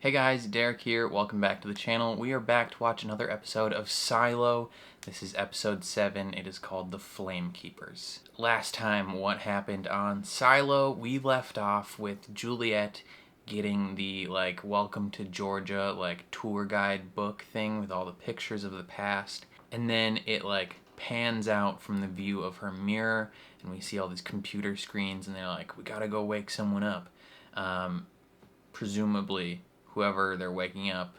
Hey guys, Derek here. Welcome back to the channel. We are back to watch another episode of Silo. This is episode 7. It is called The Flamekeepers. Last time, what happened on Silo, we left off with Juliet getting the, Welcome to Georgia, tour guide book thing with all the pictures of the past. And then it, pans out from the view of her mirror, and we see all these computer screens, and they're like, we gotta go wake someone up. Presumably, whoever they're waking up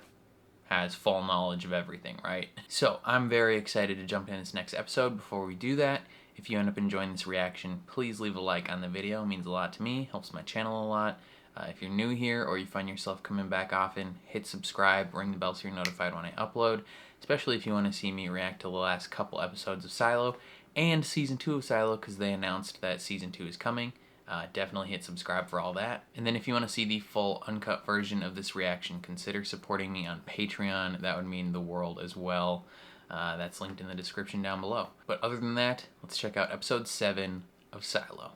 has full knowledge of everything, right? So I'm very excited to jump in this next episode. Before we do that, if you end up enjoying this reaction, please leave a like on the video. It means a lot to me, helps my channel a lot. If you're new here or you find yourself coming back often, hit subscribe, ring the bell so you're notified when I upload, especially if you want to see me react to the last couple episodes of Silo and Season 2 of Silo, because they announced that Season 2 is coming. Definitely hit subscribe for all that. And then if you want to see the full uncut version of this reaction, consider supporting me on Patreon. That would mean the world as well. That's linked in the description down below. But other than that, let's check out episode 7 of Silo.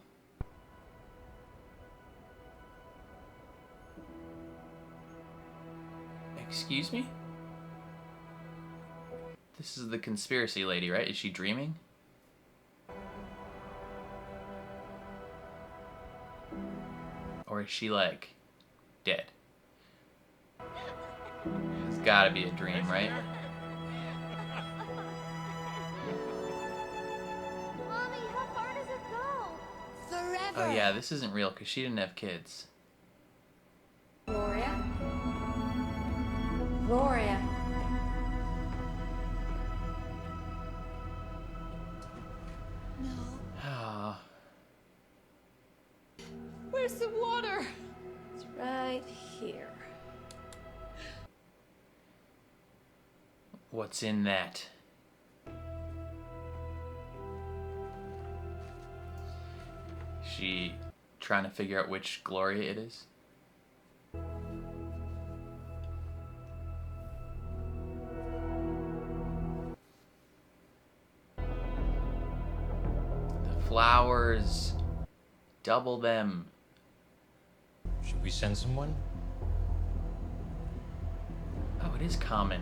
Excuse me? This is the conspiracy lady, right? Is she dreaming? Or is she, dead? It's gotta be a dream, right? Mommy, how far does it go? Forever. Oh yeah, this isn't real because she didn't have kids. Gloria? Gloria. No. Ah. Where's the water? It's right here. What's in that? She trying to figure out which Gloria it is? The flowers. Double them. Should we send someone? Oh, it is common.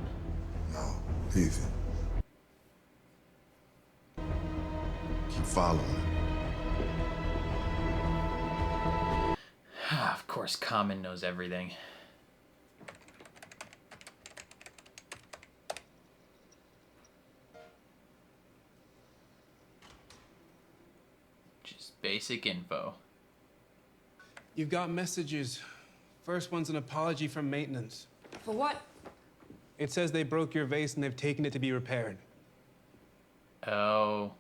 No, leave it. Keep following it. Of course, Common knows everything. Just basic info. You've got messages. First one's an apology from maintenance. For what? It says they broke your vase and they've taken it to be repaired. Oh.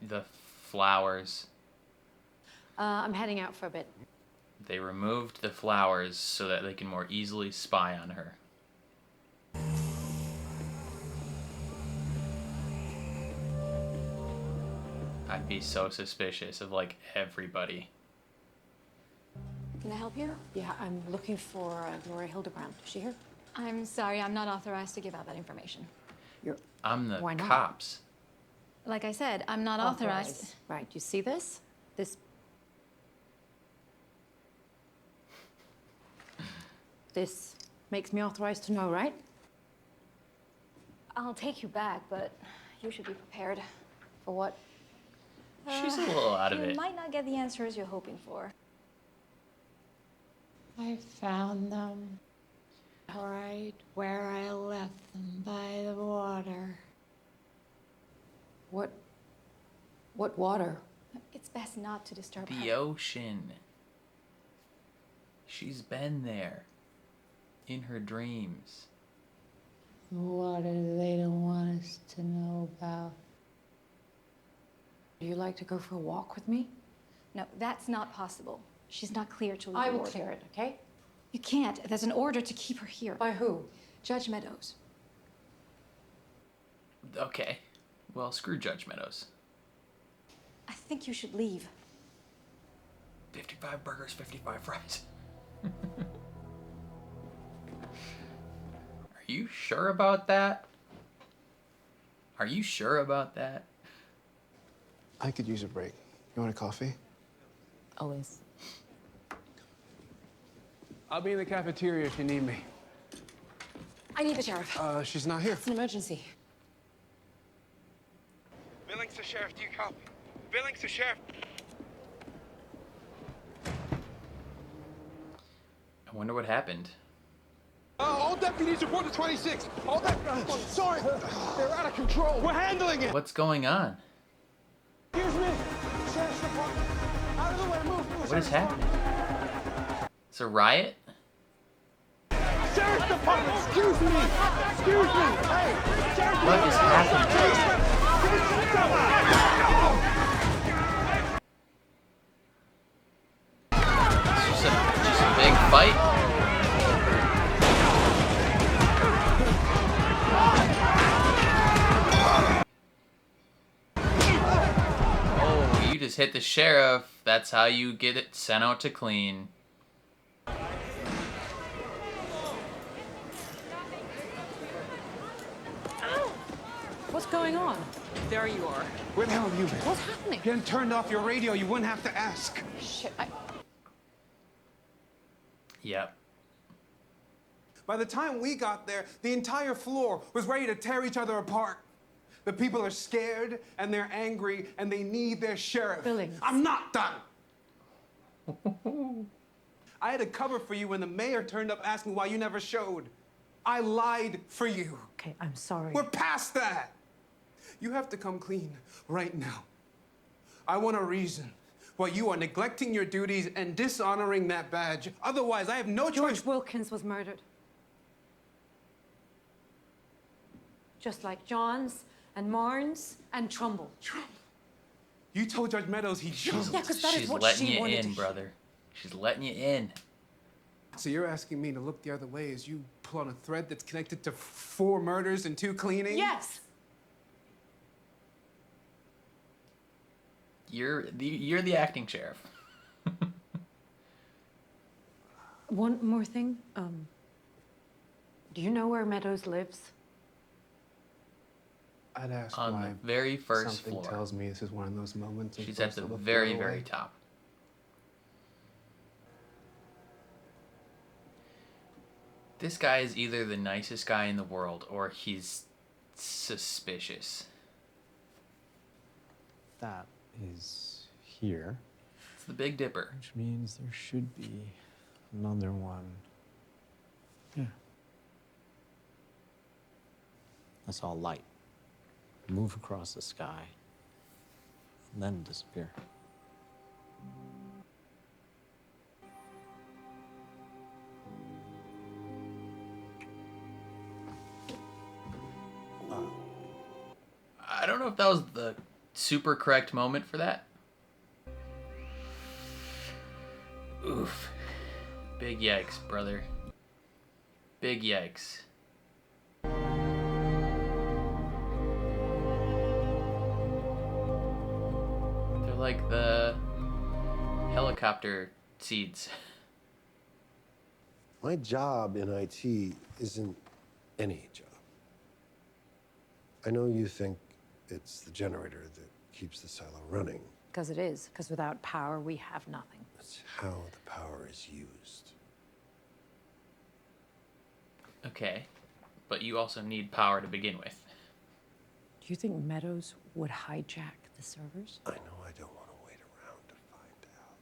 The flowers. I'm heading out for a bit. They removed the flowers so that they can more easily spy on her. I'd be so suspicious of, everybody. Can I help you? Yeah, I'm looking for Gloria Hildebrand. Is she here? I'm sorry, I'm not authorized to give out that information. I'm the Why not? cops. Like I said, I'm not authorized. Right, you see this? This makes me authorized to know, right? I'll take you back, but you should be prepared. For what? She's a little out of You it. might not get the answers you're hoping for. I found them right where I left them by the water. What water? It's best not to disturb The her. ocean. She's been there. In her dreams. The water they don't want us to know about. Do you like to go for a walk with me? No, that's not possible. She's not clear to leave I the will order. clear it, okay? You can't. There's an order to keep her here. By who? Judge Meadows. Okay. Well, screw Judge Meadows. I think you should leave. 55 burgers, 55 fries. Are you sure about that? Are you sure about that? I could use a break. You want a coffee? Always. I'll be in the cafeteria if you need me. I need the sheriff. She's not here. It's an emergency. Billings to sheriff, do you copy? Billings to sheriff. I wonder what happened. All deputies report to 26. All sorry, they're out of control. We're handling it. What's going on? Excuse me, sheriff's department. Out of the way, move. What is happening? It's a riot? Sheriff's department, excuse me. Excuse me. Hey, sheriff's What is happening? It's just a big fight? Oh, you just hit the sheriff. That's how you get it sent out to clean. What's going on? There you are. Where the hell have you been? What's happening? If you hadn't turned off your radio, you wouldn't have to ask. Shit, Yep. By the time we got there, the entire floor was ready to tear each other apart. The people are scared, and they're angry, and they need their sheriff. Billings. I'm not done. I had a cover for you when the mayor turned up asking why you never showed. I lied for you. Okay, I'm sorry. We're past that. You have to come clean right now. I want a reason why you are neglecting your duties and dishonoring that badge. Otherwise, I have no choice. George Wilkins was murdered. Just like Johns and Marnes and Trumbull. You told Judge Meadows he jumped. Yeah, 'cause that is She's what letting she you wanted in, to brother. She's letting you in. So you're asking me to look the other way as you pull on a thread that's connected to 4 murders and 2 cleanings? Yes. You're the acting sheriff. One more thing. Do you know where Meadows lives? I'd ask On why. the very first Something floor. tells me this is one of those moments. I'm She's at supposed the to look very, other very way. top. This guy is either the nicest guy in the world or he's suspicious. That is here, It's the Big Dipper. which means there should be another one. Yeah. That's all light. Move across the sky, and then disappear. I don't know if that was the super correct moment for that. Oof. Big yikes, brother. Big yikes. They're like the helicopter seeds. My job in IT isn't any job. I know you think it's the generator that keeps the silo running. Because it is. Because without power, we have nothing. That's how the power is used. Okay, but you also need power to begin with. Do you think Meadows would hijack the servers? I know I don't want to wait around to find out.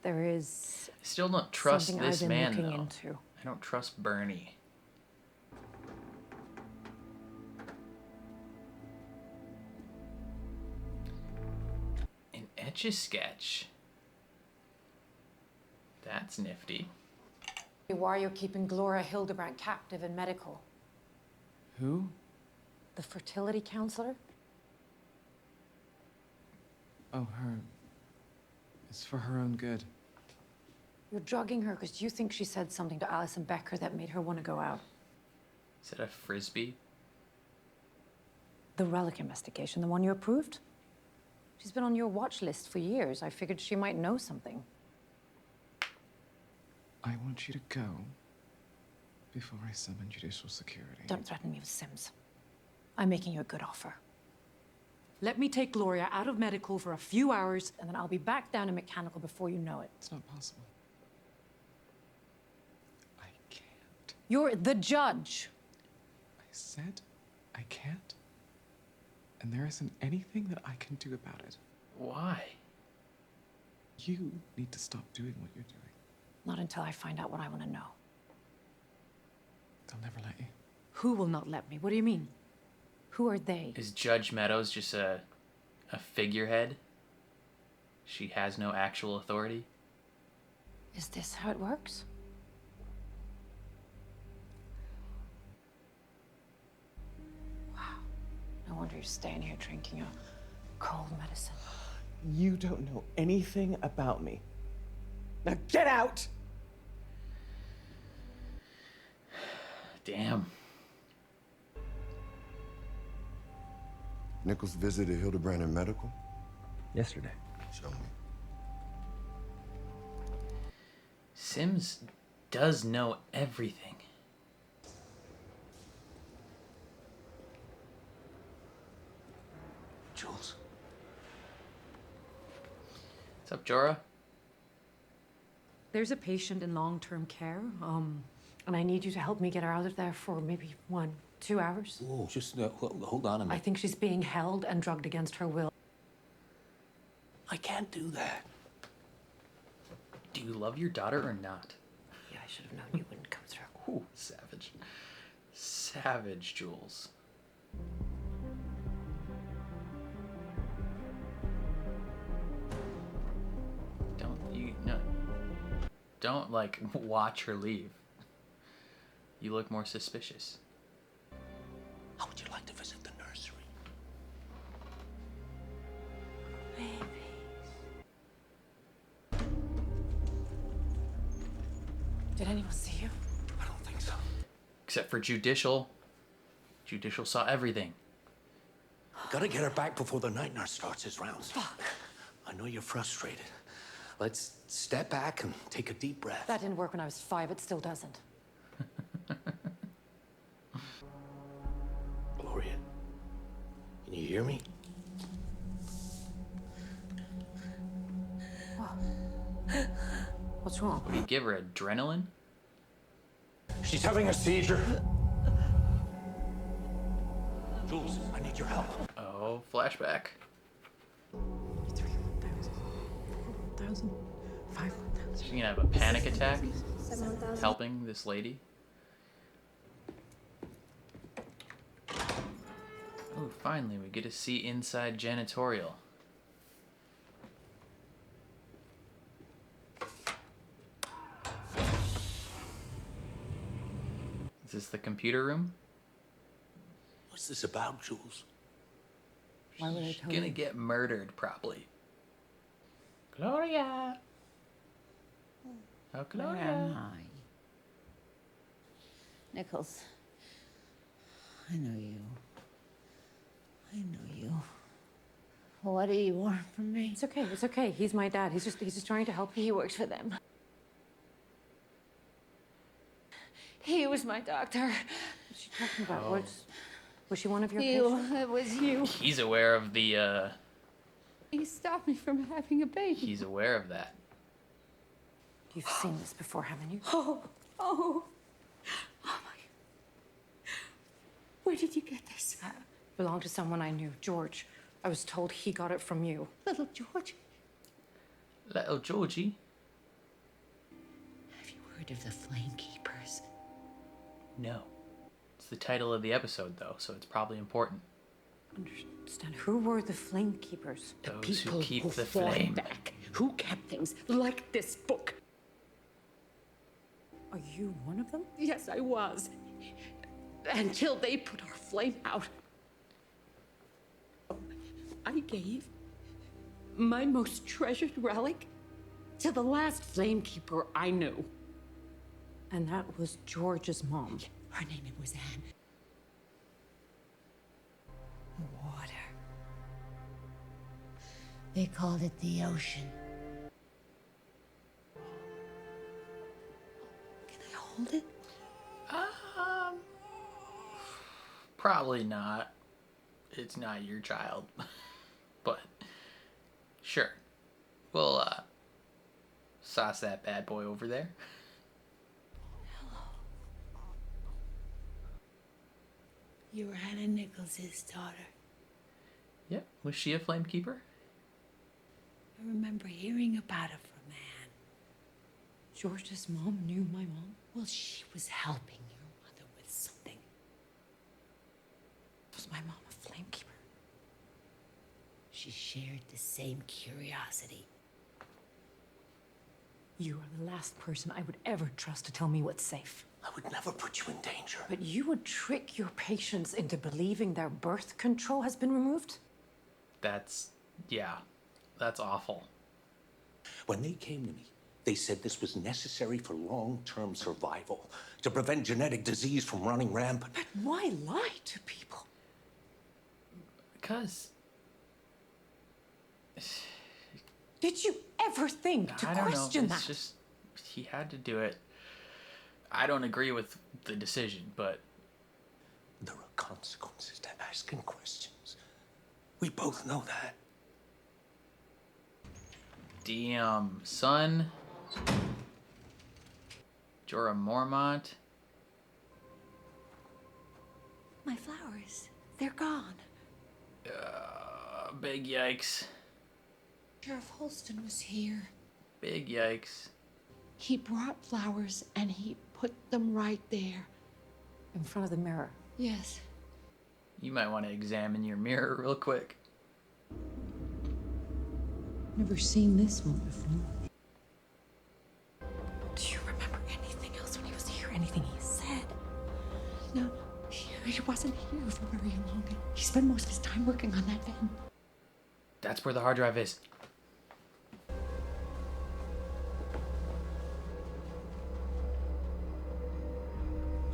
There is I still don't trust something this I've been man, looking though. into. I don't trust Bernie. An Etch-a-Sketch. That's nifty. Why you're keeping Gloria Hildebrandt captive in medical? Who? The fertility counselor? Oh, her. It's for her own good. You're drugging her because you think she said something to Alison Becker that made her want to go out. Is that a frisbee? The relic investigation, the one you approved? She's been on your watch list for years. I figured she might know something. I want you to go before I summon judicial security. Don't threaten me with Sims. I'm making you a good offer. Let me take Gloria out of medical for a few hours, and then I'll be back down in mechanical before you know it. It's not possible. I can't. You're the judge. I said I can't. And there isn't anything that I can do about it. Why? You need to stop doing what you're doing. Not until I find out what I want to know. They'll never let you. Who will not let me? What do you mean? Who are they? Is Judge Meadows just a figurehead? She has no actual authority? Is this how it works? Wow. No wonder you're staying here drinking your cold medicine. You don't know anything about me. Now get out! Damn. Nichols visited Hildebrand in medical? Yesterday. Show me. Sims does know everything. Jules. What's up, Jorah? There's a patient in long-term care, and I need you to help me get her out of there for maybe 1-2 hours. Oh, just hold on a I minute. think she's being held and drugged against her will. I can't do that. Do you love your daughter or not? Yeah, I should have known you wouldn't come through. Ooh, savage. Savage, Jules. Don't like watch her leave. You look more suspicious. How would you like to visit the nursery? Did anyone see you? I don't think so. Except for Judicial. Judicial saw everything. Gotta get her back before the night nurse starts his rounds. Fuck. I know you're frustrated. Let's step back and take a deep breath. That didn't work when I was 5. It still doesn't. Gloria, can you hear me? What's wrong? Would he give her adrenaline? She's having a seizure. Jules, I need your help. Oh, flashback. 1,000, 5,000. She's gonna have a panic attack helping this lady. Oh, finally, we get to see inside janitorial. Is this the computer room? What's this about, Jules? Why would I She's tell gonna you? get murdered, probably. Gloria! Oh, Gloria! Hi. Nichols. I know you. I know you. What do you want from me? It's okay. It's okay. He's my dad. He's just trying to help you. He works for them. He was my doctor. What's she talking about? Was she one of your You. patients? It was you. He's aware of the, He stopped me from having a baby. he's aware of that. You've seen this before, haven't you? Oh my. Where did you get this? Belonged to someone I knew, George. I was told he got it from you. Little George. Little Georgie? Have you heard of the Flamekeepers? No. It's the title of the episode, though, so it's probably important. Understand? Who were the Flamekeepers? Those who keep the fought flame. back, who kept things like this book. Are you one of them? Yes, I was. Until they put our flame out. I gave my most treasured relic to the last Flamekeeper I knew. And that was George's mom. Her name was Anne. Water. They called it the ocean. Can I hold it? Probably not. It's not your child. But sure, we'll sauce that bad boy over there. You were Hannah Nichols' daughter. Yep. Was she a Flamekeeper? I remember hearing about her from Anne. George's mom knew my mom. Well, she was helping your mother with something. Was my mom a Flamekeeper? She shared the same curiosity. You are the last person I would ever trust to tell me what's safe. I would never put you in danger. But you would trick your patients into believing their birth control has been removed? That's awful. When they came to me, they said this was necessary for long-term survival, to prevent genetic disease from running rampant. But why lie to people? Because... Did you ever think to I don't question know. It's that? just, he had to do it. I don't agree with the decision, but... There are consequences to asking questions. We both know that. Damn, son. Jorah Mormont. My flowers, they're gone. Big yikes. Sheriff Holston was here. Big yikes. He brought flowers and he put them right there. In front of the mirror. Yes. You might want to examine your mirror real quick. Never seen this one before. Do you remember anything else when he was here? Anything he said? No, he wasn't here for very long. He spent most of his time working on that van. That's where the hard drive is.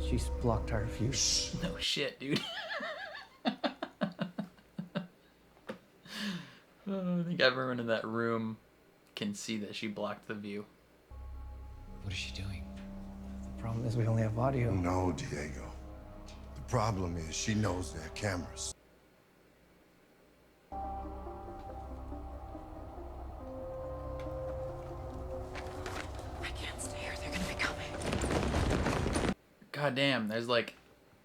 She's blocked our view. No shit, dude. I think everyone in that room can see that she blocked the view. What is she doing? The problem is we only have audio. No, Diego. The problem is she knows there are cameras. I can't stay here. They're gonna be coming. God damn, there's like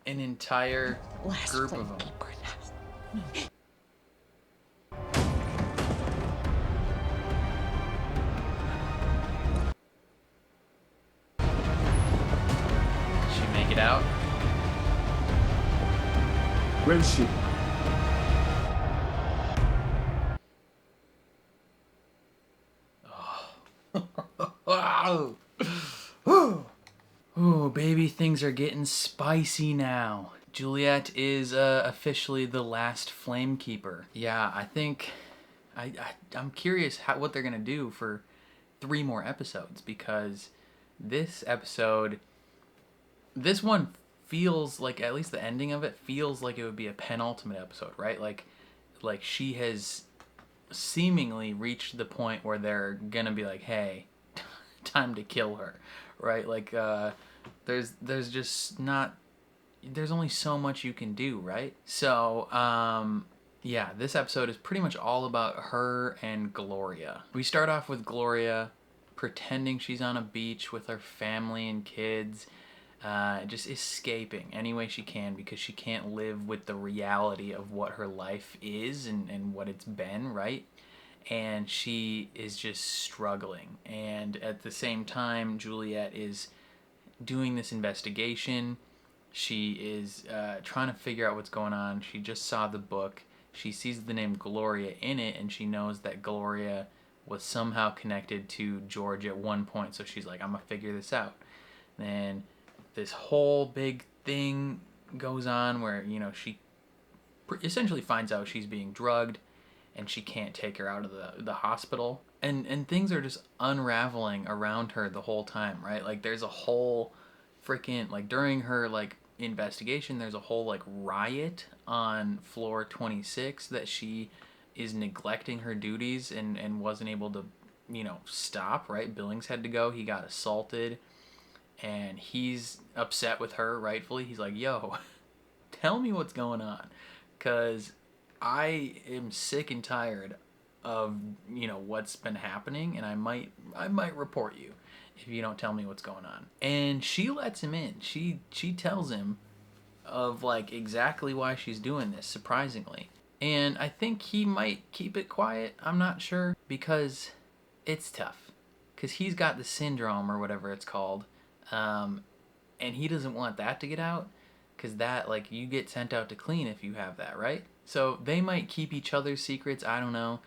an entire group of them. Did she make it out? Where is she? Wow. Ooh, baby, things are getting spicy now. Juliet is officially the last Flamekeeper. Yeah, I think I'm curious what they're gonna do for 3 more episodes, because this one feels like, at least the ending of it feels like it would be a penultimate episode, right? Like she has seemingly reached the point where they're gonna be like, hey, time to kill her, right? Like there's only so much you can do, right? So yeah, this episode is pretty much all about her and Gloria. We start off with Gloria pretending she's on a beach with her family and kids, just escaping any way she can, because she can't live with the reality of what her life is and what it's been, right? And she is just struggling. And at the same time, Juliet is doing this investigation. She is trying to figure out what's going on. She just saw the book. She sees the name Gloria in it, and she knows that Gloria was somehow connected to George at one point. So she's like, I'm gonna figure this out. Then this whole big thing goes on where, you know, she essentially finds out she's being drugged and she can't take her out of the hospital. And things are just unraveling around her the whole time, right? Like there's a whole freaking, like during her like investigation, there's a whole like riot on floor 26 that she is neglecting her duties and wasn't able to, you know, stop, right? Billings had to go. He got assaulted and he's upset with her, rightfully. He's like, yo, tell me what's going on, because I am sick and tired of, you know, what's been happening, and I might report you if you don't tell me what's going on. And she lets him in. She tells him of like exactly why she's doing this, surprisingly. And I think he might keep it quiet. I'm not sure, because it's tough. Because he's got the syndrome or whatever it's called. And he doesn't want that to get out. Because that, like, you get sent out to clean if you have that, right? So they might keep each other's secrets. I don't know.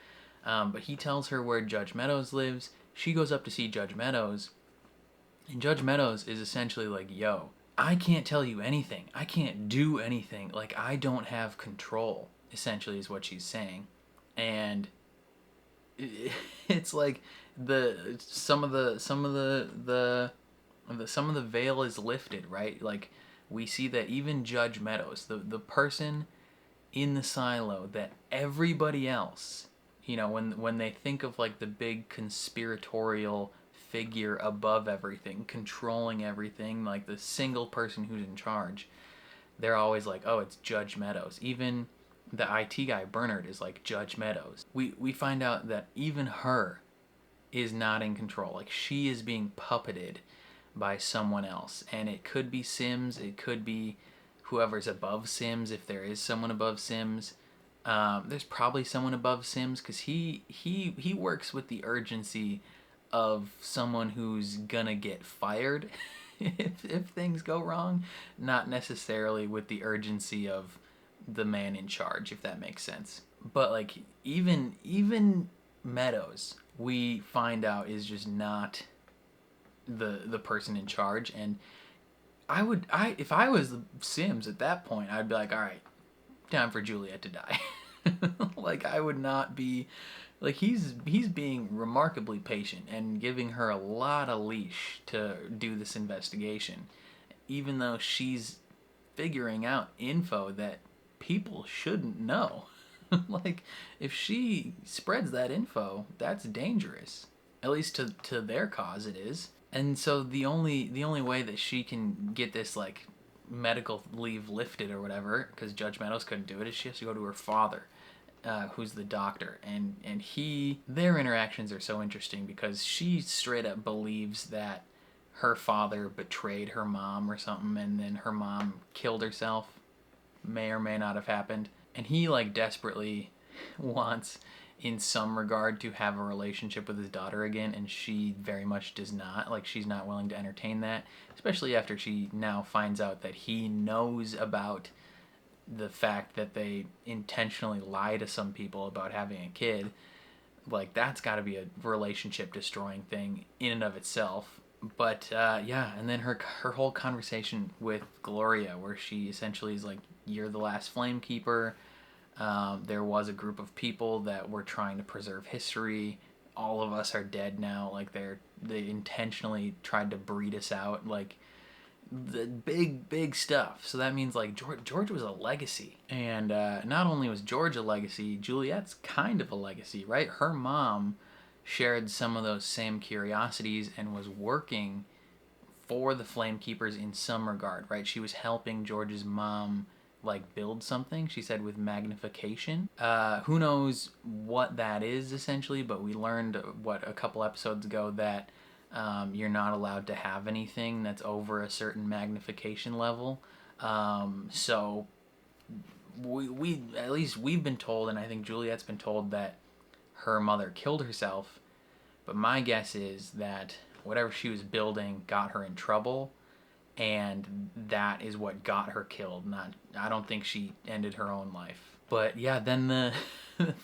But he tells her where Judge Meadows lives. She goes up to see Judge Meadows. And Judge Meadows is essentially like, yo, I can't tell you anything. I can't do anything. Like, I don't have control, essentially, is what she's saying. And it's like some of the veil is lifted, right? Like, we see that even Judge Meadows, the person in the silo that everybody else, you know, when they think of like the big conspiratorial figure above everything, controlling everything, like the single person who's in charge, they're always like, oh, it's Judge Meadows. Even the IT guy, Bernard, is like Judge Meadows. We find out that even her is not in control. Like, she is being puppeted by someone else. And it could be Sims, it could be whoever's above Sims, if there is someone above Sims. There's probably someone above Sims, because he works with the urgency of someone who's gonna get fired if things go wrong, not necessarily with the urgency of the man in charge, if that makes sense. But like, even Meadows, we find out, is just not the person in charge. And if I was the Sims at that point, I'd be like, all right, time for Juliet to die. Like, I would not be like, he's being remarkably patient and giving her a lot of leash to do this investigation, even though she's figuring out info that people shouldn't know. Like, if she spreads that info, that's dangerous. At least to their cause it is. And so the only way that she can get this, like, medical leave lifted or whatever, because Judge Meadows couldn't do it, is she has to go to her father, who's the doctor. And their interactions are so interesting, because she straight up believes that her father betrayed her mom or something, and then her mom killed herself. May or may not have happened. And he, like, desperately wants, in some regard, to have a relationship with his daughter again, and she very much does not. Like, she's not willing to entertain that, especially after she now finds out that he knows about the fact that they intentionally lie to some people about having a kid. Like, that's got to be a relationship destroying thing in and of itself. But yeah, and then her whole conversation with Gloria, where she essentially is like, you're the last Flamekeeper. There was a group of people that were trying to preserve history. All of us are dead now. Like, they intentionally tried to breed us out. Like, the big stuff. So that means, like, George was a legacy. And not only was George a legacy, Juliet's kind of a legacy, right? Her mom shared some of those same curiosities and was working for the Flamekeepers in some regard, right? She was helping George's mom, like, build something, she said, with magnification. Who knows what that is, essentially, but we learned, a couple episodes ago, that you're not allowed to have anything that's over a certain magnification level. So we at least we've been told, and I think Juliet's been told, that her mother killed herself. But my guess is that whatever she was building got her in trouble, and that is what got her killed. I don't think she ended her own life. But yeah, then the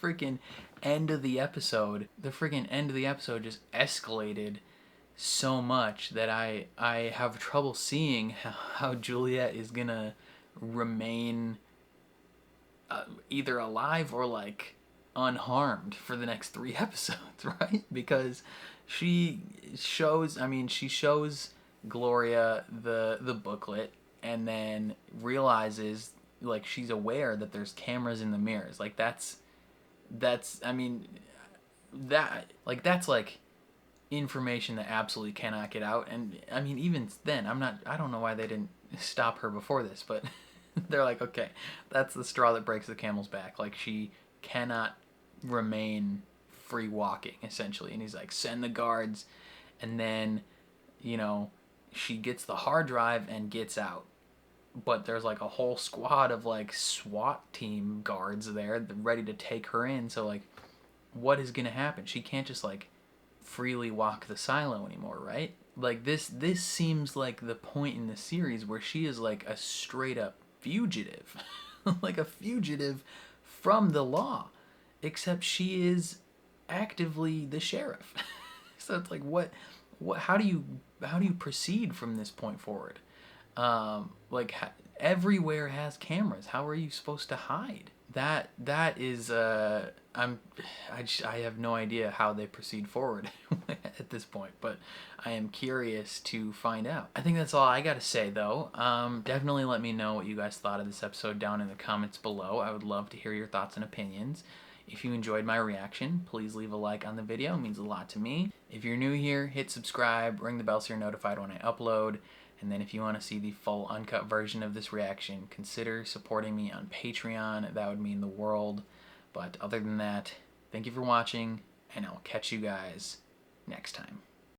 freaking end of the episode just escalated so much that I have trouble seeing how Juliet is gonna remain either alive or, like, unharmed for the next 3 episodes, right? Because she shows Gloria the booklet, and then realizes, like, she's aware that there's cameras in the mirrors. Like, that's like information that absolutely cannot get out. And I mean, even then, I don't know why they didn't stop her before this, but They're like, okay, that's the straw that breaks the camel's back. Like, she cannot remain free walking, essentially. And he's like, send the guards. And then, you know, she gets the hard drive and gets out. But there's like a whole squad of like SWAT team guards there ready to take her in. So like, what is gonna happen? She can't just like freely walk the silo anymore, right? Like this seems like the point in the series where she is like a straight up fugitive. Like a fugitive from the law. Except she is actively the sheriff. So it's like what how do you proceed from this point forward? Like everywhere has cameras. How are you supposed to hide? That is I have no idea how they proceed forward at this point, but I am curious to find out. I think that's all I got to say though. Definitely let me know what you guys thought of this episode down in the comments below. I would love to hear your thoughts and opinions. If you enjoyed my reaction, please leave a like on the video. It means a lot to me. If you're new here, hit subscribe, ring the bell so you're notified when I upload. And then if you want to see the full uncut version of this reaction, consider supporting me on Patreon. That would mean the world. But other than that, thank you for watching, and I'll catch you guys next time.